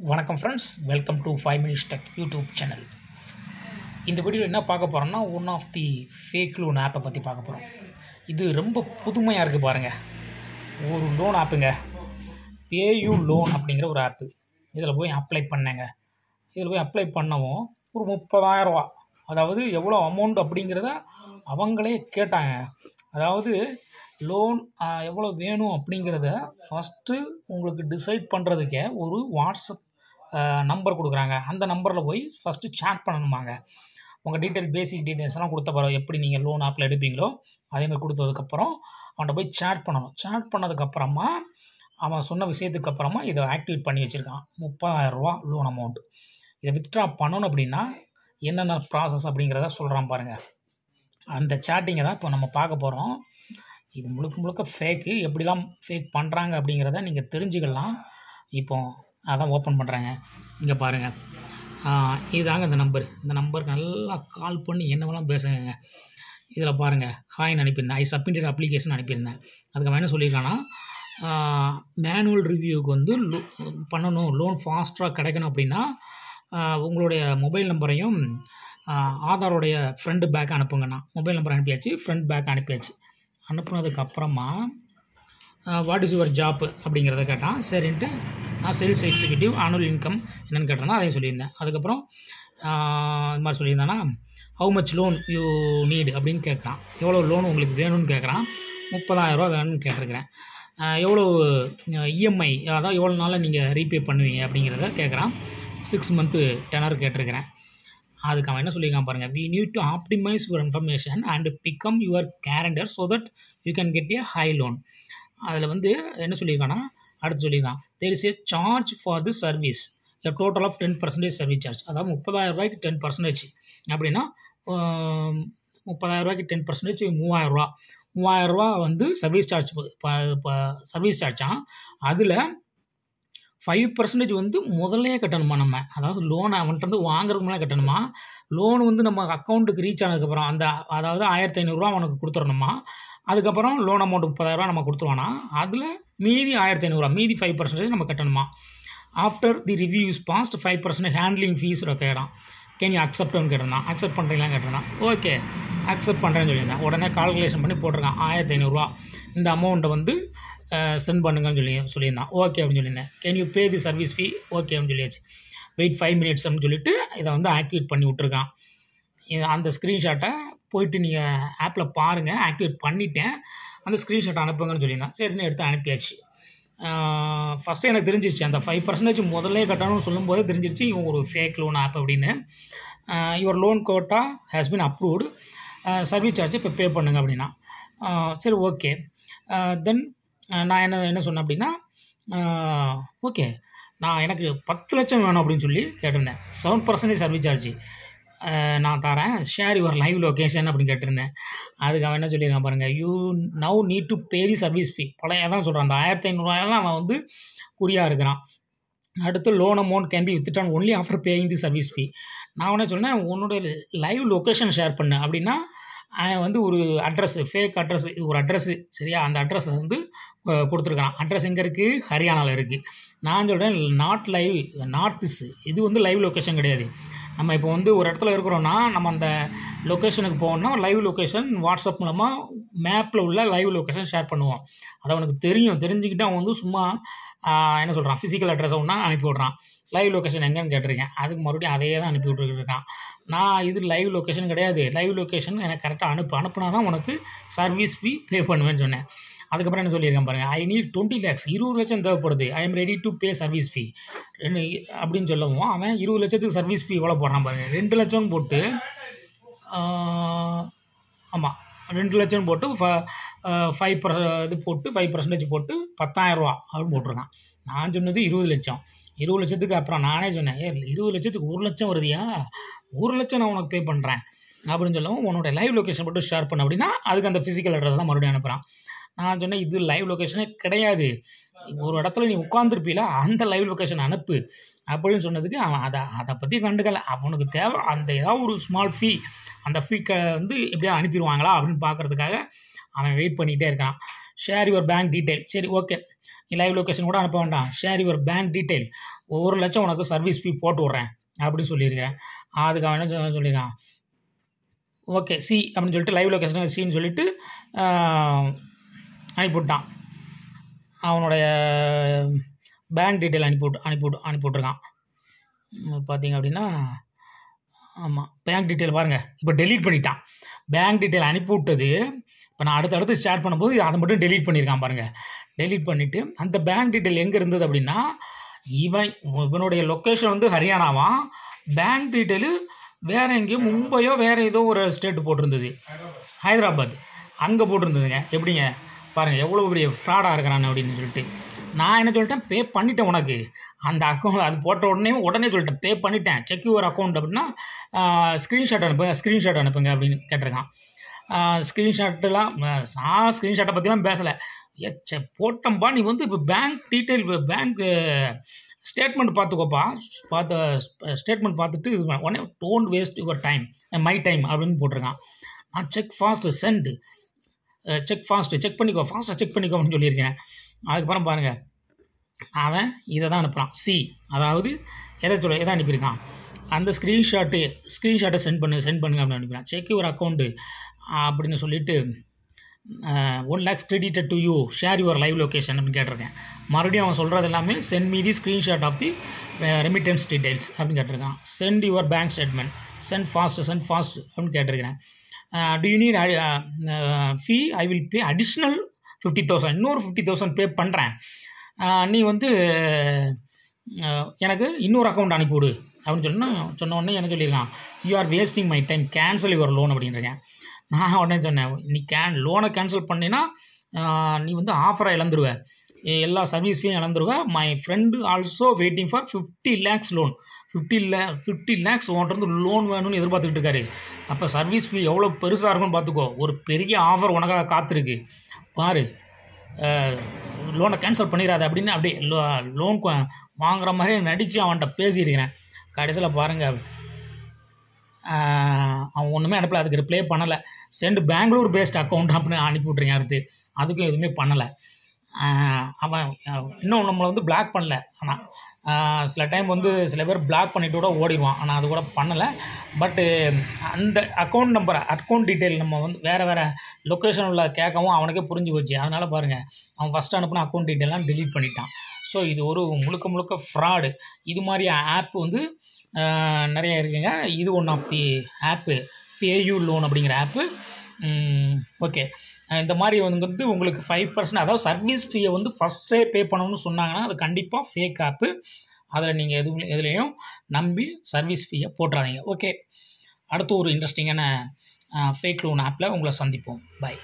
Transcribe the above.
வணக்கம் friends, welcome to 5 Minutes Tech YouTube channel. இந்த வீடியோவில் என்ன பார்க்க போகிறோம்னா, one of the fake loan ஆப்பை பற்றி பார்க்க போகிறோம். இது ரொம்ப புதுமையாக இருக்குது பாருங்கள். ஒரு லோன் ஆப்புங்க, பேயூ லோன் அப்படிங்கிற ஒரு ஆப்பு. இதில் போய் அப்ளை பண்ணேங்க. இதில் போய் அப்ளை பண்ணவும் ஒரு 30,000 அதாவது எவ்வளோ அமௌண்ட் அப்படிங்கிறத அவங்களே கேட்டாங்க. அதாவது லோன் எவ்வளோ வேணும் அப்படிங்கிறத ஃபஸ்ட்டு உங்களுக்கு டிசைட் பண்ணுறதுக்கே ஒரு வாட்ஸ்அப் நம்பர் கொடுக்குறாங்க. அந்த நம்பரில் போய் ஃபஸ்ட்டு சேட் பண்ணணுமாங்க. உங்கள் பேசிக் டீட்டெயில்ஸ்லாம் கொடுத்த பிறகு எப்படி நீங்கள் லோன் ஆப்பில் எடுப்பீங்களோ அதேமாதிரி கொடுத்ததுக்கப்புறம் அவன்கிட்ட போய் சேட் பண்ணணும். சேட் பண்ணதுக்கப்புறமா அவன் சொன்ன விஷயத்துக்கு அப்புறமா இதை ஆக்டிவேட் பண்ணி வச்சுருக்கான். 30,000 லோன் அமௌண்ட். இதை வித்ட்ரா பண்ணணும் அப்படின்னா என்னென்ன ப்ராசஸ் அப்படிங்கிறத சொல்கிறான் பாருங்கள். அந்த சேட்டிங்கை தான் இப்போ நம்ம பார்க்க போகிறோம். இது முழுக்க ஃபேக்கு. எப்படிலாம் ஃபேக் பண்ணுறாங்க அப்படிங்கிறத நீங்கள் தெரிஞ்சுக்கலாம். இப்போ அதான் ஓப்பன் பண்ணுறாங்க. இங்கே பாருங்கள், இதுதாங்க இந்த நம்பருக்கு நல்லா கால் பண்ணி என்னவெல்லாம் பேசுங்க. இதில் பாருங்கள், ஹாய்னு அனுப்பியிருந்தேன். ஐ சப்மிட்டட் அப்ளிகேஷன் அனுப்பியிருந்தேன். அதுக்கு அவன் என்ன சொல்லியிருக்கான்னா, மேனுவல் ரிவ்யூவுக்கு வந்து பண்ணணும், லோன் ஃபாஸ்ட்டாக கிடைக்கணும் அப்படின்னா உங்களுடைய மொபைல் நம்பரையும் ஆதாரோடைய ஃப்ரண்ட் பேக் அனுப்புங்கண்ணா. மொபைல் நம்பர் அனுப்பியாச்சு, ஃப்ரண்ட் பேக் அனுப்பியாச்சு. அனுப்புனதுக்கப்புறமா வாட் இஸ் யுவர் ஜாப் அப்படிங்கிறத கேட்டான். சரின்ட்டு நான் சேல்ஸ் எக்ஸிக்யூட்டிவ், ஆனுவல் இன்கம் என்னென்னு கேட்டேன்னா அதையும் சொல்லியிருந்தேன். அதுக்கப்புறம் இது மாதிரி சொல்லியிருந்தானா, how much loan you need அப்படின்னு கேட்குறான். எவ்வளோ லோன் உங்களுக்கு வேணும்னு கேட்குறான். 30,000 வேணும்னு கேட்டிருக்கிறேன். எவ்வளோ இஎம்ஐ, அதாவது எவ்வளோ நாளில் நீங்கள் ரீபே பண்ணுவீங்க அப்படிங்கிறத கேட்குறான். 6 மந்த்து டெனர் கேட்டிருக்கிறேன். அதுக்கு அவன் என்ன சொல்லியிருக்கான் பாருங்கள், we need to optimize your information and become your guarantor so that you can get a high loan. அதில் வந்து என்ன சொல்லியிருக்கான்னா, அடுத்து சொல்லியிருக்கான், there is a charge for the service, a total of 10% service charge. அதாவது 30,000 10% அப்படின்னா 30,000 10% 3,000 வந்து சர்வீஸ் சார்ஜ். சர்வீஸ் சார்ஜாக அதில் 5% வந்து முதல்லையே கட்டணுமா நம்ம. அதாவது லோனை அவன்கிட்ட வாங்குறதுக்கு முன்னாடி கட்டணுமா. லோன் வந்து நம்ம அக்கௌண்ட்டுக்கு ரீச் ஆனதுக்கப்புறம் அதாவது 1,500 அவனுக்கு கொடுத்துடணுமா. அதுக்கப்புறம் லோன் அமௌண்ட் 30,000 நம்ம கொடுத்துருவானா. அதில் மீதி 1,500, மீதி 5% நம்ம கட்டணுமா. After the review is passed 5% handling fee கேட்குறான். கேன் யூ அக்செப்ட்னு கேட்டிருந்தான். அக்செப்ட் பண்ணுறீங்களா கேட்டிருந்தான். ஓகே அக்செப்ட் பண்ணுறேன்னு சொல்லியிருந்தேன். உடனே கால்குலேஷன் பண்ணி போட்டிருக்கான். 1,500 இந்த அமௌண்ட்டை வந்து சென்ட் பண்ணுங்கன்னு சொல்லியிருந்தான். ஓகே அப்படின்னு சொல்லியிருந்தேன். Can you pay the service fee, okay அப்படின்னு சொல்லியாச்சு. வெயிட் 5 minutes அப்படின்னு சொல்லிட்டு இதை வந்து ஆக்டிவேட் பண்ணி விட்ருக்கான். அந்த ஸ்க்ரீன்ஷாட்டை போயிட்டு நீங்கள் ஆப்பில் பாருங்கள். ஆக்டிவேட் பண்ணிவிட்டேன், அந்த ஸ்க்ரீன்ஷாட்டை அனுப்புங்கன்னு சொல்லியிருந்தான். சரின்னு எடுத்து அனுப்பியாச்சு. ஃபஸ்ட்டு எனக்கு தெரிஞ்சிருச்சு, அந்த 5% முதல்லே கட்டணும்னு சொல்லும்போது தெரிஞ்சிருச்சு இவங்க ஒரு ஃபேக் லோன் ஆப் அப்படின்னு. Your loan quota has been approved, service charge இப்போ பே பண்ணுங்க அப்படின்னா. சரி ஓகே. தென் நான் என்ன சொன்னேன் அப்படின்னா, ஓகே நான் எனக்கு 10 லட்சம் வேணும் அப்படின்னு சொல்லி கேட்டிருந்தேன். 7% சர்வீஸ் சார்ஜ் நான் தரேன், ஷேர் யுவர் லைவ் லொக்கேஷன் அப்படின்னு கேட்டிருந்தேன். அதுக்கு அவன் என்ன சொல்லியிருக்கான் பாருங்கள், you now need to pay the service fee. பழைய தான் சொல்கிறான். அந்த 1,500 தான் அவன் வந்து குறியாக இருக்கிறான். அடுத்து loan amount can be withdrawn only after paying the service fee. நான் என்ன சொன்னேன், உன்னுடைய லைவ் லொக்கேஷன் ஷேர் பண்ணு அப்படின்னா அவன் வந்து ஒரு அட்ரஸ், ஃபேக் அட்ரஸ், ஒரு அட்ரஸ்ஸு சரியா, அந்த அட்ரஸை வந்து கொடுத்துருக்கான். அட்ரஸ் எங்கே இருக்குது, ஹரியானாவில் இருக்குது. நான் சொல்கிறேன் நார்த் ஈஸ்ட், இது வந்து லைவ் லொக்கேஷன் கிடையாது. நம்ம இப்போ வந்து ஒரு இடத்துல இருக்கிறோன்னா நம்ம அந்த லொக்கேஷனுக்கு போகணுன்னா லைவ் லொக்கேஷன் வாட்ஸ்அப் மூலமாக மேப்பில் உள்ள லைவ் லொக்கேஷன் ஷேர் பண்ணுவோம். அது அவனுக்கு தெரிஞ்சுக்கிட்டு அவன் வந்து சும்மா என்ன சொல்கிறான், ஃபிசிக்கல் அட்ரஸை ஒன்றா அனுப்பி விட்றான். லைவ் லொக்கேஷன் எங்கேன்னு கேட்டிருக்கேன். அதுக்கு மறுபடியும் அதையே தான் அனுப்பி விட்டுருக்கான். நான் இது லைவ் லொக்கேஷன் கிடையாது, லைவ் லொக்கேஷன் எனக்கு கரெக்டாக அனுப்புனா தான் உனக்கு சர்வீஸ் ஃபீ பே பண்ணுவேன்னு சொன்னேன். அதுக்கப்புறம் என்ன சொல்லியிருக்கேன் பாருங்கள், ஐ நீட் 20 lakhs, 20 லட்சம் தேவைப்படுது, I am ready to pay service fee அப்படின்னு சொல்லவும் அவன் 20 லட்சத்துக்கு சர்வீஸ் ஃபீ எவ்வளோ போடுறான் பாருங்கள். 2 லட்சம்னு போட்டு, ஆமாம் 2 லட்சம் போட்டு 5% போட்டு 10,000 அப்படின்னு போட்டிருக்கான். நான் சொன்னது 20 லட்சம். 20 லட்சத்துக்கு அப்புறம் நானே சொன்னேன், 20 லட்சத்துக்கு 1 லட்சம் வருதியா, 1 லட்சம் நான் உனக்கு பே பண்ணுறேன் அப்படின்னு சொல்லவும் உன்னோட லைவ் லொக்கேஷன் மட்டும் ஷேர் பண்ண அப்படின்னா அதுக்கு அந்த ஃபிசிக்கல் அட்ரஸ் தான் மறுபடியும் அனுப்புகிறான். நான் சொன்னேன், இது லைவ் லொக்கேஷனே கிடையாது, ஒரு இடத்துல நீ உட்காந்துருப்பீல அந்த லைவ் லொக்கேஷன் அனுப்பு அப்படின்னு சொன்னதுக்கு அவன் அதை பற்றி கண்டுக்கலை. அவனுக்கு தேவை அந்த ஏதாவது ஒரு ஸ்மால் ஃபீ, அந்த ஃபீக்கை வந்து எப்படியா அனுப்பிடுவாங்களா அப்படின்னு பார்க்குறதுக்காக அவன் வெயிட் பண்ணிகிட்டே இருக்கான். ஷேர் யுவர் பேங்க் டீட்டெயில், சரி ஓகே லைவ் லொக்கேஷன் கூட அனுப்ப வேண்டாம், ஷேர் யுவர் பேங்க் டீட்டெயில், 1,00,000 உனக்கு சர்வீஸ் ஃபீ போட்டு விட்றேன் அப்படின்னு சொல்லியிருக்கிறேன். அதுக்கு அவன் என்ன சொல்லியிருக்கான், ஓகே சி அப்படின்னு சொல்லிட்டு லைவ் லொக்கேஷன் சின்னு சொல்லிட்டு அனுப்பிவிட்டான். அவனுடைய பேங்க் டீட்டெயில் அனுப்பிவிட்ருக்கான். பார்த்தீங்க அப்படின்னா ஆமாம், பேங்க் டீட்டெயில் பாருங்கள், இப்போ டெலீட் பண்ணிட்டான். பேங்க் டீட்டெயில் அனுப்பிவிட்டது இப்போ நான் அடுத்தடுத்து ஸ்டார்ட் பண்ணும்போது அதை மட்டும் டெலீட் பண்ணியிருக்கான் பாருங்கள். டெலீட் பண்ணிவிட்டு அந்த பேங்க் டீட்டெயில் எங்கே இருந்தது அப்படின்னா, இவனுடைய லொக்கேஷன் வந்து ஹரியானாவான், பேங்க் டீட்டெயிலு வேறு எங்கேயோ மும்பையோ வேறு ஏதோ ஒரு ஸ்டேட்டு போட்டிருந்தது, ஹைதராபாத், அங்கே போட்டிருந்ததுங்க. எப்படிங்க பாருங்கள் எவ்வளோ பெரிய ஃப்ராடாக இருக்கிறான் அப்படின்னு சொல்லிட்டு. நான் என்ன சொல்லிட்டேன், பே பண்ணிட்டேன் உனக்கு அந்த அக்கௌண்ட், அது போட்ட உடனே சொல்லிட்டேன் பே பண்ணிட்டேன், செக் யுவர் அக்கௌண்ட் அப்படின்னா ஸ்க்ரீன்ஷாட் அனுப்புங்க அப்படின்னு கேட்டிருக்கான். ஸ்க்ரீன்ஷாட்டெலாம் ஸ்க்ரீன்ஷாட்டை பற்றிலாம் பேசலை, போட்டம்பா நீ வந்து இப்போ பேங்க் டீட்டெயில் பேங்க் ஸ்டேட்மெண்ட் பார்த்துக்கோப்பா, ஸ்டேட்மெண்ட் பார்த்துட்டு இது உடனே don't waste your time my time அப்படின்னு போட்டிருக்கான். நான் செக் ஃபாஸ்ட்டு சென்ட், செக் பண்ணிக்கோ ஃபாஸ்ட்டாக செக் பண்ணிக்கோ அப்படின்னு சொல்லியிருக்கேன். அதுக்கப்புறம் பாருங்கள் அவன் இதை தான் அனுப்புகிறான், சி அதாவது எதை அனுப்பியிருக்கான், அந்த ஸ்க்ரீன்ஷாட்டை சென்ட் பண்ணுங்க அப்படின்னு அனுப்பினான். செக் யுவர் அக்கௌண்ட்டு அப்படின்னு சொல்லிட்டு 1 lakhs credited to you, share your live location அப்படின்னு கேட்டிருக்கேன். மறுபடியும் அவன் சொல்கிறது எல்லாமே send me the screenshot of the remittance details அப்படின்னு கேட்டிருக்கான். Send your bank statement, send fast அப்படின்னு கேட்டிருக்கிறேன். Do you need fee, I will pay additional 50,000, இன்னொரு 50,000 பே பண்ணுறேன், நீ வந்து எனக்கு இன்னொரு அக்கௌண்ட் அனுப்பிவிடு அப்படின்னு சொன்ன உடனே என்ன சொல்லியிருக்கான், you are wasting my time, cancel your loan அப்படின்ட்டுருக்கேன். நான் உடனே சொன்னேன், நீ லோனை கேன்சல் பண்ணினா நீ வந்து ஆஃபரை இழந்துருவ, எல்லா சர்வீஸ் ஃபீயும் இழந்துருவ. My friend also waiting for 50 lakhs loan, 50 lakhs உன்ட்டு லோன் வேணும்னு எதிர்பார்த்துக்கிட்டு இருக்காரு. அப்போ சர்வீஸ் ஃபீ எவ்வளோ பெருசாக இருக்கும்னு பார்த்துக்கோ, ஒரு பெரிய ஆஃபர் உனக்காக காத்திருக்கு பாரு, லோனை கேன்சல் பண்ணிடாது அப்படின்னு அப்படியே லோன் வாங்குற மாதிரியே நடித்து அவன்கிட்ட பேசியிருக்கிறேன். கடைசியில் பாருங்கள் அவன் ஒன்றுமே அனுப்பலை, அதுக்கு ரிப்ளே பண்ணலை. சென்ட் பெங்களூர் பேஸ்ட் அக்கௌண்ட் அப்படின்னு அனுப்பிவிட்றீங்க, அடுத்து அதுக்கும் எதுவுமே பண்ணலை. அவன் இன்னும் நம்மளை வந்து பிளாக் பண்ணல, ஆனால் சில டைம் வந்து சில பேர் பிளாக் பண்ணிவிட்டு கூட ஓடிடுவான், ஆனால் அது கூட பண்ணலை. பட்டு அந்த அக்கௌண்ட் டீட்டெயில் நம்ம வந்து வேறு லொக்கேஷன் உள்ள கேட்கவும் அவனுக்கே புரிஞ்சு போச்சு. அதனால் பாருங்கள் அவன் ஃபஸ்ட்டு அனுப்பின அக்கௌண்ட் டீட்டெயிலாம் டெலீட் பண்ணிட்டான். ஸோ இது ஒரு முழுக்க ஃப்ராடு. இது மாதிரி ஆப் வந்து நிறைய இருக்குங்க. இது one of the app, PayU loan அப்படிங்கிற ஆப்பு. ஓகே, இந்த மாதிரி வந்து உங்களுக்கு 5%, அதாவது சர்வீஸ் ஃபீயை வந்து ஃபஸ்ட்டே பே பண்ணணும்னு சொன்னாங்கன்னா அது கண்டிப்பாக ஃபேக் ஆப்பு. அதில் நீங்கள் எதுலேயும் நம்பி சர்வீஸ் ஃபீயை போட்டுறாதீங்க. ஓகே, அடுத்து ஒரு இன்ட்ரெஸ்டிங்கான ஃபேக் லோன் ஆப்பில் உங்களை சந்திப்போம். பை.